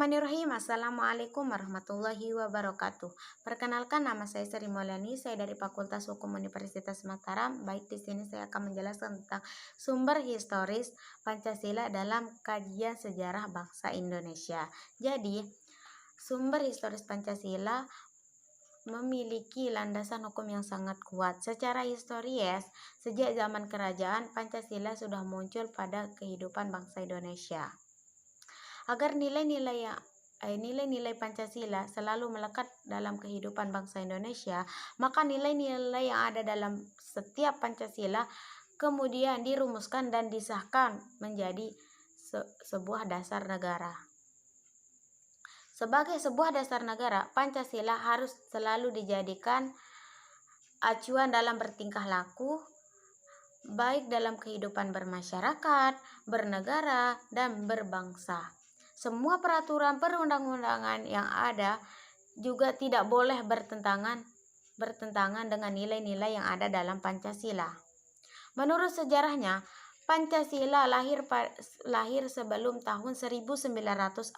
Bismillahirrahmanirrahim. Assalamualaikum warahmatullahi wabarakatuh. Perkenalkan, nama saya Sri Maulani. Saya dari Fakultas Hukum Universitas Mataram. Baik, di sini saya akan menjelaskan tentang sumber historis Pancasila dalam kajian sejarah bangsa Indonesia. Jadi, sumber historis Pancasila memiliki landasan hukum yang sangat kuat. Secara historis, sejak zaman kerajaan, Pancasila sudah muncul pada kehidupan bangsa Indonesia. Agar nilai-nilai Pancasila selalu melekat dalam kehidupan bangsa Indonesia, maka nilai-nilai yang ada dalam setiap Pancasila kemudian dirumuskan dan disahkan menjadi sebuah dasar negara. Sebagai sebuah dasar negara, Pancasila harus selalu dijadikan acuan dalam bertingkah laku, baik dalam kehidupan bermasyarakat, bernegara, dan berbangsa. Semua peraturan perundang-undangan yang ada juga tidak boleh bertentangan dengan nilai-nilai yang ada dalam Pancasila. Menurut sejarahnya, Pancasila lahir sebelum tahun 1945.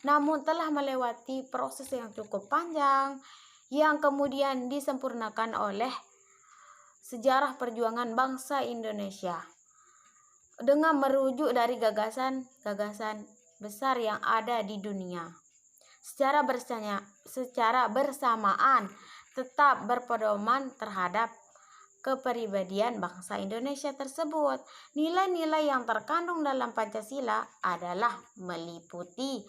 Namun telah melewati proses yang cukup panjang yang kemudian disempurnakan oleh sejarah perjuangan bangsa Indonesia dengan merujuk dari gagasan besar yang ada di dunia. Secara bersamaan tetap berpedoman terhadap kepribadian bangsa Indonesia tersebut. Nilai-nilai yang terkandung dalam Pancasila adalah meliputi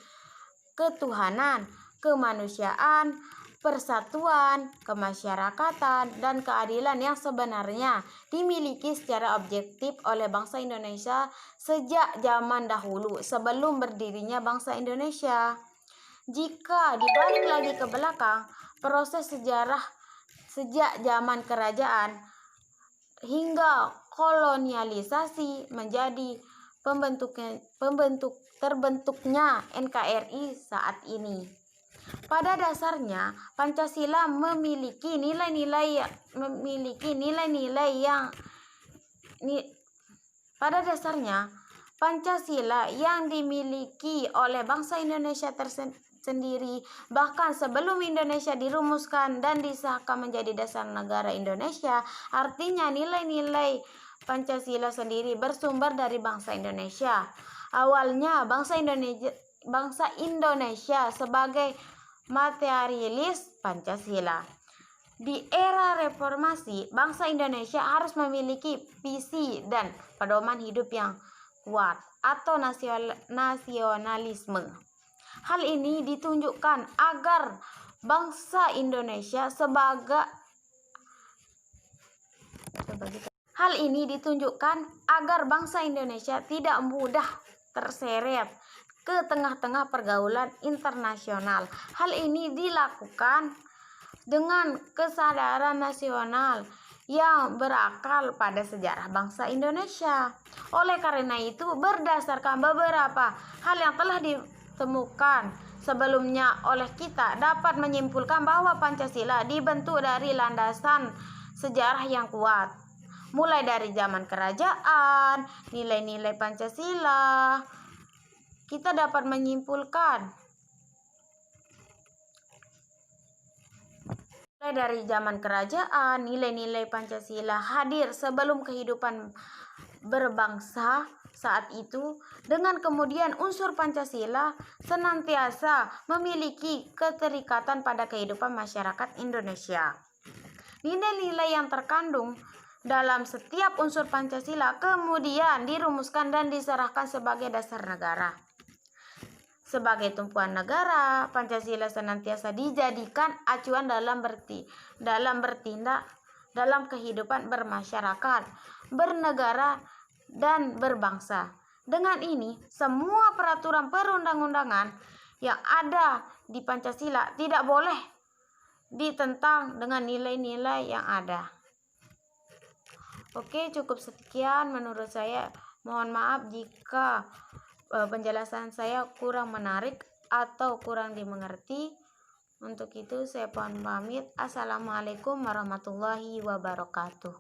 ketuhanan, kemanusiaan, persatuan, kemasyarakatan, dan keadilan yang sebenarnya dimiliki secara objektif oleh bangsa Indonesia sejak zaman dahulu sebelum berdirinya bangsa Indonesia. Jika dibalik lagi ke belakang, proses sejarah sejak zaman kerajaan hingga kolonialisasi menjadi terbentuknya NKRI saat ini. Pada dasarnya, Pancasila memiliki nilai-nilai yang dimiliki oleh bangsa Indonesia sendiri bahkan sebelum Indonesia dirumuskan dan disahkan menjadi dasar negara Indonesia. Artinya nilai-nilai Pancasila sendiri bersumber dari bangsa Indonesia. Awalnya bangsa Indonesia sebagai materialis Pancasila. Di era reformasi, bangsa Indonesia harus memiliki visi dan pedoman hidup yang kuat atau nasionalisme. Hal ini ditunjukkan agar bangsa Indonesia tidak mudah terseret ke tengah-tengah pergaulan internasional. Hal ini dilakukan dengan kesadaran nasional yang berakar pada sejarah bangsa Indonesia. Oleh karena itu, berdasarkan beberapa hal yang telah ditemukan sebelumnya oleh kita, dapat menyimpulkan bahwa Pancasila dibentuk dari landasan sejarah yang kuat. Mulai dari zaman kerajaan, nilai-nilai Pancasila, kita dapat menyimpulkan dari zaman kerajaan, nilai-nilai Pancasila hadir sebelum kehidupan berbangsa saat itu, dengan kemudian unsur Pancasila senantiasa memiliki keterikatan pada kehidupan masyarakat Indonesia. Nilai-nilai yang terkandung dalam setiap unsur Pancasila kemudian dirumuskan dan diserahkan sebagai dasar negara. Sebagai tumpuan negara, Pancasila senantiasa dijadikan acuan dalam bertindak dalam kehidupan bermasyarakat, bernegara, dan berbangsa. Dengan ini, semua peraturan perundang-undangan yang ada di Pancasila tidak boleh ditentang dengan nilai-nilai yang ada. Oke, cukup sekian menurut saya. Mohon maaf jika penjelasan saya kurang menarik atau kurang dimengerti. Untuk itu saya mohon pamit. Assalamualaikum warahmatullahi wabarakatuh.